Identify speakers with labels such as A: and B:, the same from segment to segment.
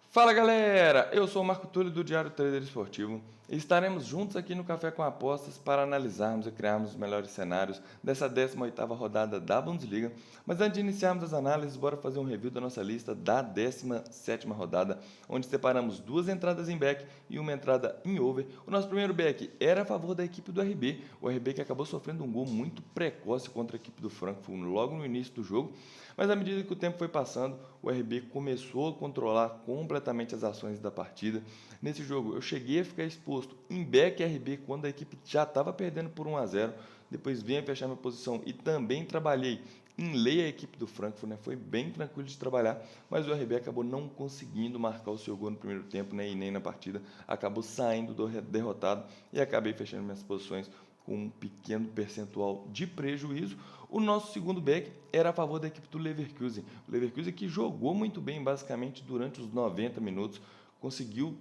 A: Fala galera, eu sou o Marco Túlio do Diário Trader Esportivo e estaremos juntos aqui no Café com Apostas para analisarmos e criarmos os melhores cenários dessa 18ª rodada da Bundesliga. Mas antes de iniciarmos as análises, bora fazer um review da nossa lista da 17ª rodada, onde separamos duas entradas em back e uma entrada em over. O nosso primeiro back era a favor da equipe do RB, o RB que acabou sofrendo um gol muito precoce contra a equipe do Frankfurt logo no início do jogo, mas à medida que o tempo foi passando, o RB começou a controlar completamente as ações da partida. Nesse jogo eu cheguei a ficar exposto em back RB quando a equipe já estava perdendo por 1-0, depois vim a fechar minha posição e também trabalhei em lei a equipe do Frankfurt, né? Foi bem tranquilo de trabalhar, mas o RB acabou não conseguindo marcar o seu gol no primeiro tempo, né? E nem na partida, acabou saindo derrotado e acabei fechando minhas posições com um pequeno percentual de prejuízo. O nosso segundo back era a favor da equipe do Leverkusen. O Leverkusen que jogou muito bem basicamente durante os 90 minutos, conseguiu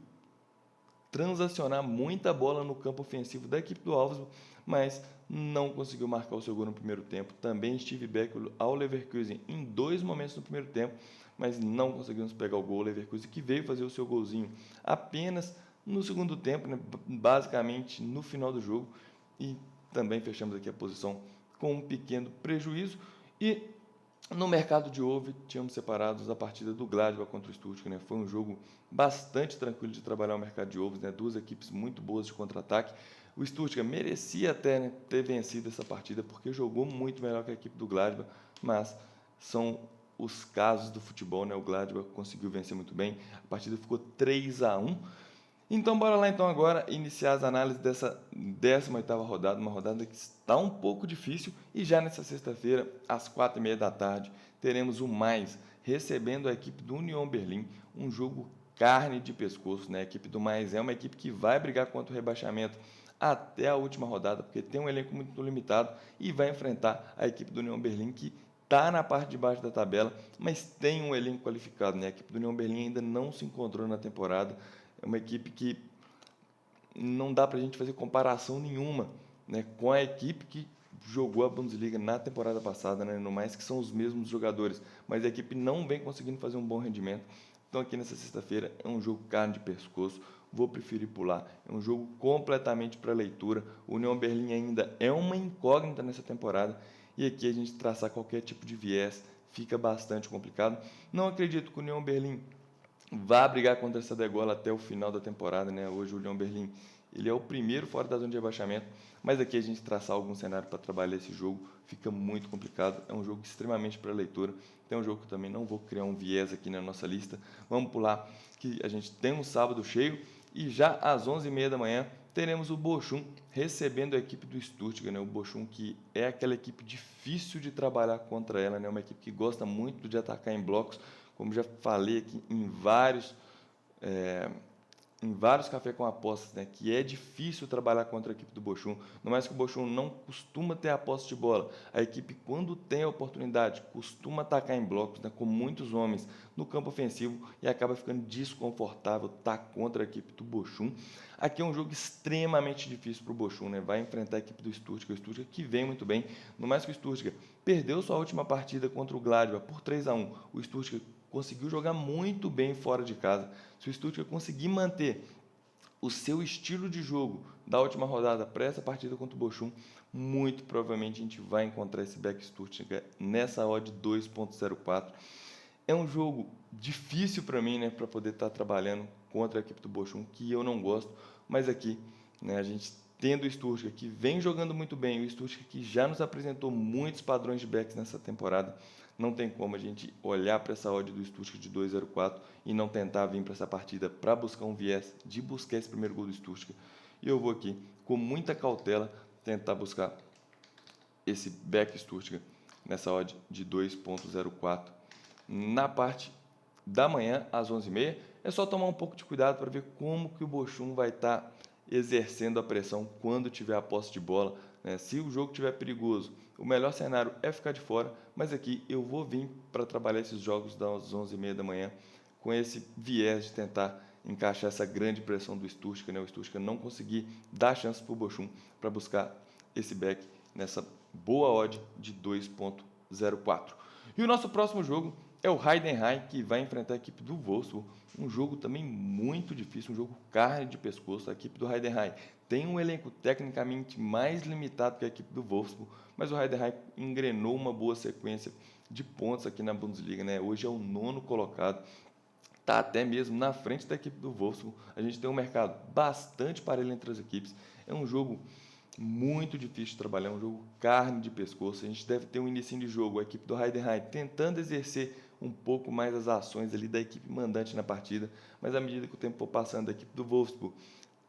A: transacionar muita bola no campo ofensivo da equipe do Wolfsburg, mas não conseguiu marcar o seu gol no primeiro tempo. Também estive back ao Leverkusen em dois momentos no primeiro tempo, mas não conseguimos pegar o gol. O Leverkusen que veio fazer o seu golzinho apenas no segundo tempo, né, basicamente no final do jogo, e também fechamos aqui a posição com um pequeno prejuízo. E no mercado de over, tínhamos separados a partida do Gladbach contra o Stuttgart, né? Foi um jogo bastante tranquilo de trabalhar o mercado de overs, né? Duas equipes muito boas de contra-ataque. O Stuttgart merecia até, né, ter vencido essa partida, porque jogou muito melhor que a equipe do Gladbach, mas são os casos do futebol, né? O Gladbach conseguiu vencer muito bem, a partida ficou 3-1. Então, bora lá então agora iniciar as análises dessa 18ª rodada, uma rodada que está um pouco difícil, e já nessa sexta-feira, às 4h30 da tarde, teremos o Mais recebendo a equipe do Union Berlim, um jogo carne de pescoço, né? A equipe do Mais é uma equipe que vai brigar contra o rebaixamento até a última rodada, porque tem um elenco muito limitado e vai enfrentar a equipe do Union Berlim, que está na parte de baixo da tabela, mas tem um elenco qualificado, né? A equipe do Union Berlim ainda não se encontrou na temporada. É uma equipe que não dá para a gente fazer comparação nenhuma, né, com a equipe que jogou a Bundesliga na temporada passada, né, no mais que são os mesmos jogadores, mas a equipe não vem conseguindo fazer um bom rendimento. Então aqui nessa sexta-feira é um jogo carne de pescoço, vou preferir pular, é um jogo completamente para leitura. O Union Berlim ainda é uma incógnita nessa temporada, e aqui a gente traçar qualquer tipo de viés fica bastante complicado. Não acredito que o Union Berlim vá brigar contra essa degola até o final da temporada, né? Hoje o Union Berlim ele é o primeiro fora da zona de rebaixamento, mas aqui a gente traçar algum cenário para trabalhar esse jogo fica muito complicado. É um jogo extremamente para leitura. Tem um jogo que eu também não vou criar um viés aqui na nossa lista. Vamos pular que a gente tem um sábado cheio, e já às 11h30 da manhã teremos o Bochum recebendo a equipe do Stuttgart, né? O Bochum que é aquela equipe difícil de trabalhar contra ela, né? Uma equipe que gosta muito de atacar em blocos, como já falei aqui em vários cafés com apostas, né, que é difícil trabalhar contra a equipe do Bochum. No mais que o Bochum não costuma ter a posse de bola. A equipe, quando tem a oportunidade, costuma atacar em blocos, né, com muitos homens no campo ofensivo, e acaba ficando desconfortável estar contra a equipe do Bochum. Aqui é um jogo extremamente difícil para o Bochum, né? Vai enfrentar a equipe do Stuttgart, o Stuttgart que vem muito bem. No mais que o Stuttgart perdeu sua última partida contra o Gladbach por 3-1. O Stuttgart conseguiu jogar muito bem fora de casa. Se o Stuttgart conseguir manter o seu estilo de jogo da última rodada para essa partida contra o Bochum, muito provavelmente a gente vai encontrar esse back Stuttgart nessa odd 2.04. É um jogo difícil para mim, né, para poder estar trabalhando contra a equipe do Bochum, que eu não gosto, mas aqui, né, a gente tendo o Stuttgart que vem jogando muito bem, o Stuttgart que já nos apresentou muitos padrões de backs nessa temporada, não tem como a gente olhar para essa odd do Stuttgart de 2,04 e não tentar vir para essa partida para buscar um viés de buscar esse primeiro gol do Stuttgart. E eu vou aqui, com muita cautela, tentar buscar esse back Stuttgart nessa odd de 2.04 na parte da manhã, às 11h30. É só tomar um pouco de cuidado para ver como que o Bochum vai estar exercendo a pressão quando tiver a posse de bola, né? Se o jogo estiver perigoso, o melhor cenário é ficar de fora, mas aqui eu vou vir para trabalhar esses jogos das 11h30 da manhã com esse viés de tentar encaixar essa grande pressão do Stuttgart, né? O Stuttgart não conseguir dar chance para o Bochum para buscar esse back nessa boa odd de 2.04. E o nosso próximo jogo é o Heidenheim, que vai enfrentar a equipe do Wolfsburg. Um jogo também muito difícil, um jogo carne de pescoço. A equipe do Heidenheim tem um elenco tecnicamente mais limitado que a equipe do Wolfsburg, mas o Heidenheim engrenou uma boa sequência de pontos aqui na Bundesliga, né? Hoje é o 9º colocado, está até mesmo na frente da equipe do Wolfsburg. A gente tem um mercado bastante parelho entre as equipes. É um jogo muito difícil de trabalhar, um jogo carne de pescoço. A gente deve ter um início de jogo, a equipe do Heidenheim tentando exercer um pouco mais as ações ali da equipe mandante na partida, mas à medida que o tempo for passando, a equipe do Wolfsburg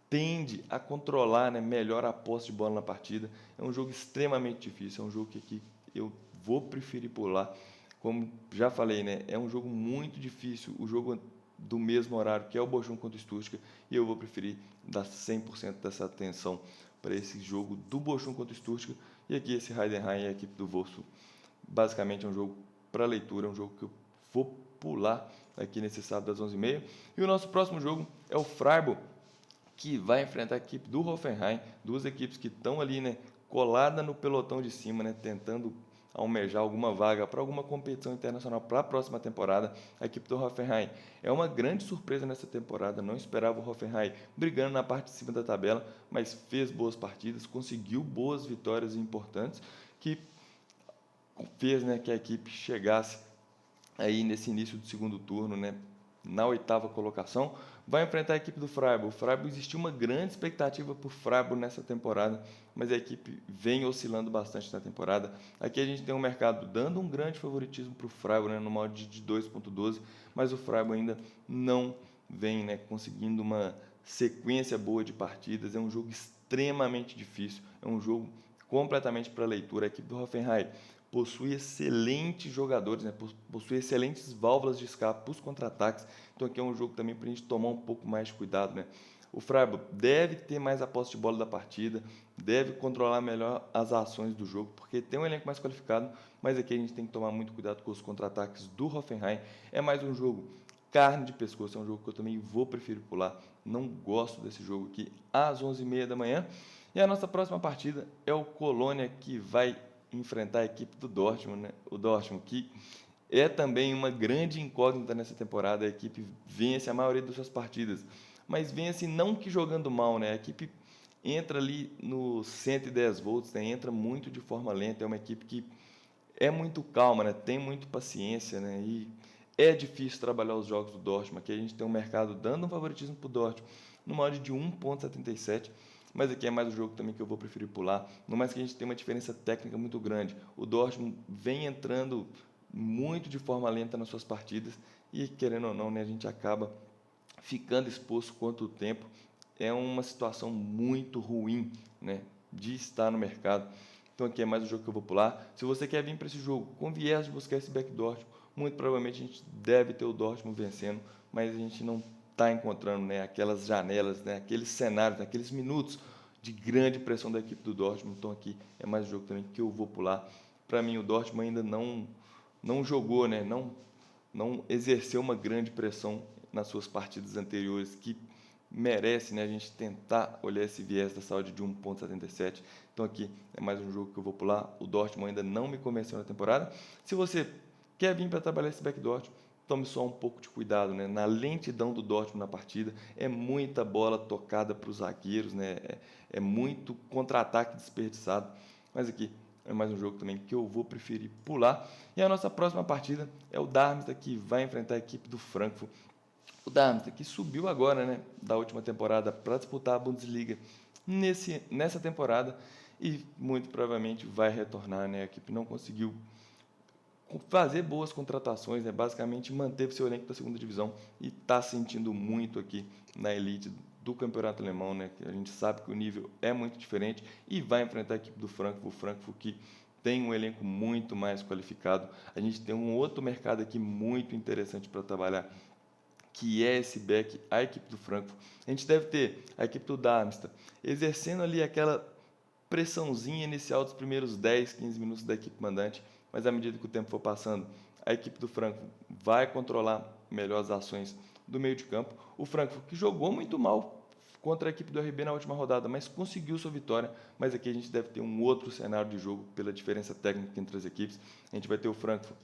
A: tende a controlar, né, melhor a posse de bola na partida. É um jogo extremamente difícil, é um jogo que aqui eu vou preferir pular. Como já falei, né, é um jogo muito difícil, o jogo do mesmo horário, que é o Bochum contra o Stuttgart, e eu vou preferir dar 100% dessa atenção para esse jogo do Bochum contra o Stuttgart, e aqui esse Heidenheim e a equipe do Wolfsburg. Basicamente é um jogo para leitura, é um jogo que eu vou pular aqui nesse sábado às 11h30. E o nosso próximo jogo é o Freiburg, que vai enfrentar a equipe do Hoffenheim, duas equipes que estão ali, né, colada no pelotão de cima, né, tentando almejar alguma vaga para alguma competição internacional para a próxima temporada. A equipe do Hoffenheim é uma grande surpresa nessa temporada, não esperava o Hoffenheim brigando na parte de cima da tabela, mas fez boas partidas, conseguiu boas vitórias importantes, que fez, né, que a equipe chegasse aí nesse início do segundo turno, né, na 8ª colocação, vai enfrentar a equipe do Freiburg. O Freiburg existiu uma grande expectativa por Freiburg nessa temporada, mas a equipe vem oscilando bastante na temporada. Aqui a gente tem um mercado dando um grande favoritismo para o Freiburg, né, no modo de 2,12, mas o Freiburg ainda não vem, né, conseguindo uma sequência boa de partidas. É um jogo extremamente difícil, é um jogo completamente para leitura. A equipe do Hoffenheim possui excelentes jogadores, né? Possui excelentes válvulas de escape para os contra-ataques. Então aqui é um jogo também para a gente tomar um pouco mais de cuidado, né? O Freiburg deve ter mais a posse de bola da partida, deve controlar melhor as ações do jogo, porque tem um elenco mais qualificado, mas aqui a gente tem que tomar muito cuidado com os contra-ataques do Hoffenheim. É mais um jogo carne de pescoço, é um jogo que eu também vou preferir pular. Não gosto desse jogo aqui às 11h30 da manhã. E a nossa próxima partida é o Colônia, que vai enfrentar a equipe do Dortmund, né? O Dortmund, que é também uma grande incógnita nessa temporada. A equipe vence a maioria das suas partidas, mas vence não que jogando mal, né? A equipe entra ali no 110 volts, né? Entra muito de forma lenta. É uma equipe que é muito calma, né? Tem muito paciência, né? E é difícil trabalhar os jogos do Dortmund. Aqui a gente tem um mercado dando um favoritismo para o Dortmund no modo de 1,77. Mas aqui é mais um jogo também que eu vou preferir pular. No mais que a gente tem uma diferença técnica muito grande. O Dortmund vem entrando muito de forma lenta nas suas partidas e, querendo ou não, né, a gente acaba ficando exposto quanto o tempo. É uma situação muito ruim, né, de estar no mercado. Então aqui é mais um jogo que eu vou pular. Se você quer vir para esse jogo com viés de buscar esse back Dortmund, muito provavelmente a gente deve ter o Dortmund vencendo, mas a gente não está encontrando, né, aquelas janelas, né, aqueles cenários, né, aqueles minutos de grande pressão da equipe do Dortmund. Então aqui é mais um jogo também que eu vou pular. Para mim o Dortmund ainda não jogou, né, não exerceu uma grande pressão nas suas partidas anteriores, que merece, né, a gente tentar olhar esse viés da saúde de 1,77. Então aqui é mais um jogo que eu vou pular. O Dortmund ainda não me convenceu na temporada. Se você quer vir para trabalhar esse back Dortmund, tome só um pouco de cuidado, né? Na lentidão do Dortmund na partida, é muita bola tocada para os zagueiros, né? É muito contra-ataque desperdiçado. Mas aqui é mais um jogo também que eu vou preferir pular. E a nossa próxima partida é o Darmstadt, que vai enfrentar a equipe do Frankfurt. O Darmstadt, que subiu agora, né, da última temporada para disputar a Bundesliga nessa temporada, e muito provavelmente vai retornar, né? A equipe não conseguiu fazer boas contratações, né? Basicamente manteve seu elenco da segunda divisão e está sentindo muito aqui na elite do campeonato alemão, né? Que a gente sabe que o nível é muito diferente, e vai enfrentar a equipe do Frankfurt, o Frankfurt que tem um elenco muito mais qualificado. A gente tem um outro mercado aqui muito interessante para trabalhar, que é esse back, a equipe do Frankfurt. A gente deve ter a equipe do Darmstadt exercendo ali aquela pressãozinha inicial dos primeiros 10, 15 minutos da equipe mandante, mas à medida que o tempo for passando, a equipe do Frankfurt vai controlar melhor as ações do meio de campo. O Frankfurt, que jogou muito mal contra a equipe do RB na última rodada, mas conseguiu sua vitória. Mas aqui a gente deve ter um outro cenário de jogo pela diferença técnica entre as equipes. A gente vai ter o Frankfurt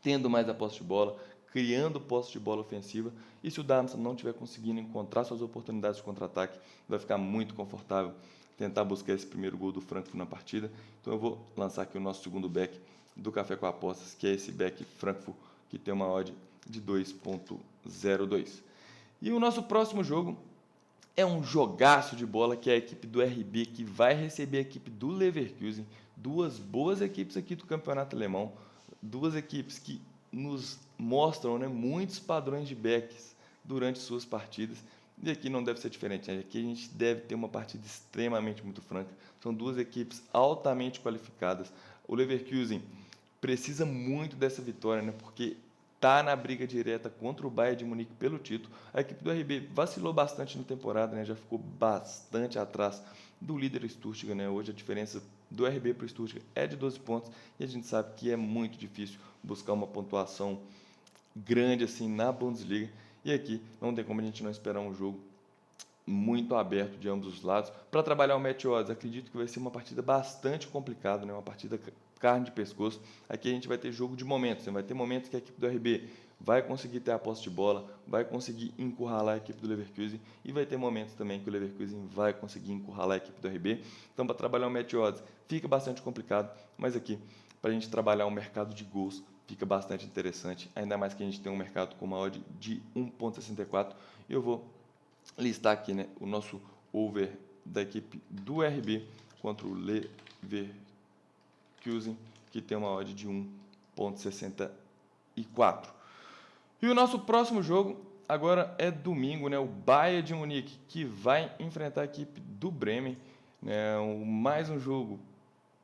A: tendo mais a posse de bola, criando posse de bola ofensiva. E se o Darmstadt não estiver conseguindo encontrar suas oportunidades de contra-ataque, vai ficar muito confortável tentar buscar esse primeiro gol do Frankfurt na partida. Então eu vou lançar aqui o nosso segundo back do Café com Apostas, que é esse back Frankfurt, que tem uma odd de 2.02. E o nosso próximo jogo é um jogaço de bola, que é a equipe do RB, que vai receber a equipe do Leverkusen. Duas boas equipes aqui do campeonato alemão, duas equipes que nos mostram, né, muitos padrões de backs durante suas partidas. E aqui não deve ser diferente, né? Aqui a gente deve ter uma partida extremamente muito franca. São duas equipes altamente qualificadas. O Leverkusen precisa muito dessa vitória, né, porque está na briga direta contra o Bayern de Munique pelo título. A equipe do RB vacilou bastante na temporada, né? Já ficou bastante atrás do líder Stuttgart, né? Hoje a diferença do RB para o Stuttgart é de 12 pontos e a gente sabe que é muito difícil buscar uma pontuação grande assim na Bundesliga. E aqui não tem como a gente não esperar um jogo muito aberto de ambos os lados. Para trabalhar o match odds, acredito que vai ser uma partida bastante complicada, né? Uma partida carne de pescoço. Aqui a gente vai ter jogo de momentos, né? Vai ter momentos que a equipe do RB vai conseguir ter a posse de bola, vai conseguir encurralar a equipe do Leverkusen, e vai ter momentos também que o Leverkusen vai conseguir encurralar a equipe do RB. Então, para trabalhar o match odds fica bastante complicado, mas aqui, para a gente trabalhar o mercado de gols, fica bastante interessante, ainda mais que a gente tem um mercado com uma odd de 1.64. E eu vou listar aqui, né, o nosso over da equipe do RB contra o Leverkusen, que tem uma odd de 1.64. E o nosso próximo jogo agora é domingo, né, o Bayern de Munique, que vai enfrentar a equipe do Bremen, né, mais um jogo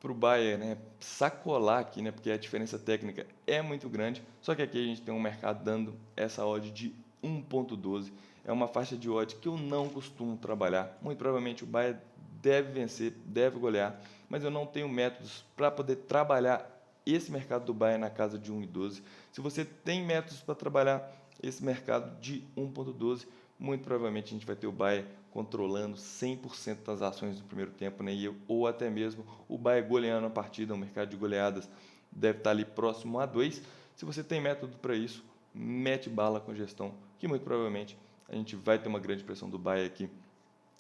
A: para o Bayern, né, sacolar aqui, né, porque a diferença técnica é muito grande, só que aqui a gente tem um mercado dando essa odd de 1.12. É uma faixa de odd que eu não costumo trabalhar. Muito provavelmente o Bayern deve vencer, deve golear, mas eu não tenho métodos para poder trabalhar esse mercado do Bayern na casa de 1.12. Se você tem métodos para trabalhar esse mercado de 1.12, muito provavelmente a gente vai ter o Bayern controlando 100% das ações do primeiro tempo, né? Ou até mesmo o Bayern goleando a partida. O mercado de goleadas deve estar ali próximo a 2. Se você tem método para isso, mete bala com gestão, que muito provavelmente a gente vai ter uma grande pressão do Bayern aqui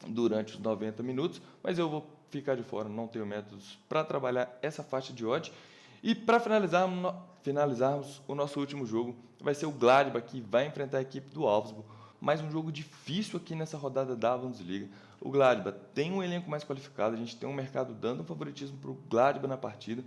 A: durante os 90 minutos, mas eu vou ficar de fora, não tenho métodos para trabalhar essa faixa de odd. E para finalizarmos o nosso último jogo, vai ser o Gladbach, que vai enfrentar a equipe do Augsburg. Mais um jogo difícil aqui nessa rodada da Bundesliga. O Gladbach tem um elenco mais qualificado, a gente tem um mercado dando um favoritismo para o Gladbach na partida,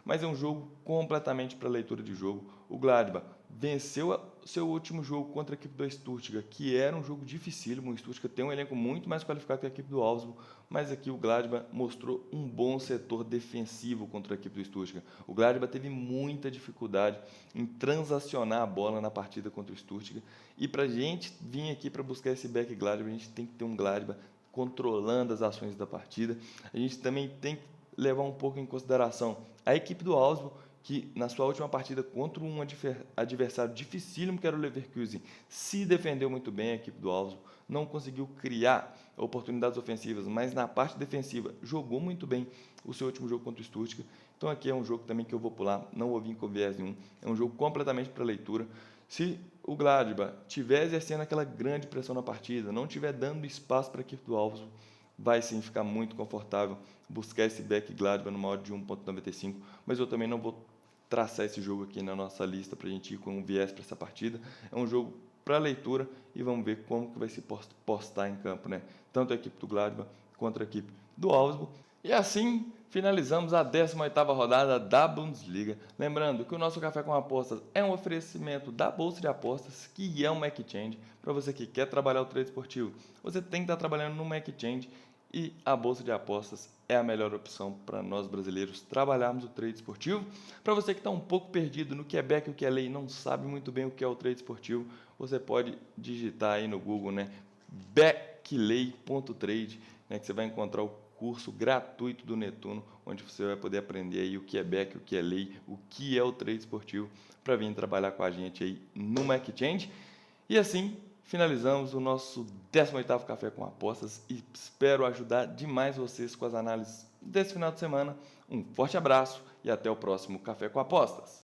A: mas é um jogo completamente para leitura de jogo. O Gladbach venceu seu último jogo contra a equipe do Stuttgart, que era um jogo dificílimo. O Stuttgart tem um elenco muito mais qualificado que a equipe do Augsburg, mas aqui o Gladbach mostrou um bom setor defensivo contra a equipe do Stuttgart. O Gladbach teve muita dificuldade em transacionar a bola na partida contra o Stuttgart, e para a gente vir aqui para buscar esse back Gladbach, a gente tem que ter um Gladbach controlando as ações da partida. A gente também tem que levar um pouco em consideração a equipe do Augsburg, que na sua última partida contra um adversário dificílimo, que era o Leverkusen, se defendeu muito bem. A equipe do Augsburg não conseguiu criar oportunidades ofensivas, mas na parte defensiva jogou muito bem o seu último jogo contra o Stuttgart. Então aqui é um jogo também que eu vou pular, não vou vir com viés nenhum, é um jogo completamente para leitura. Se o Gladbach estiver exercendo aquela grande pressão na partida, não estiver dando espaço para a equipe do Augsburg, vai sim ficar muito confortável buscar esse back Gladbach numa odd de 1.95, mas eu também não vou traçar esse jogo aqui na nossa lista para a gente ir com um viés para essa partida. É um jogo para leitura e vamos ver como que vai se postar em campo, né? Tanto a equipe do Gladbach quanto a equipe do Augsburg. E assim finalizamos a 18ª rodada da Bundesliga. Lembrando que o nosso Café com Apostas é um oferecimento da Bolsa de Apostas, que é uma exchange. Para você que quer trabalhar o trade esportivo, você tem que estar trabalhando numa exchange, e a Bolsa de Apostas é a melhor opção para nós brasileiros trabalharmos o trade esportivo. Para você que está um pouco perdido no que é back e o que é lei, não sabe muito bem o que é o trade esportivo, você pode digitar aí no Google, né, backlay.trade, né, que você vai encontrar o curso gratuito do Netuno, onde você vai poder aprender aí o que é back, o que é lei, o que é o trade esportivo, para vir trabalhar com a gente aí no exchange. E assim finalizamos o nosso 18º Café com Apostas e espero ajudar demais vocês com as análises desse final de semana. Um forte abraço e até o próximo Café com Apostas.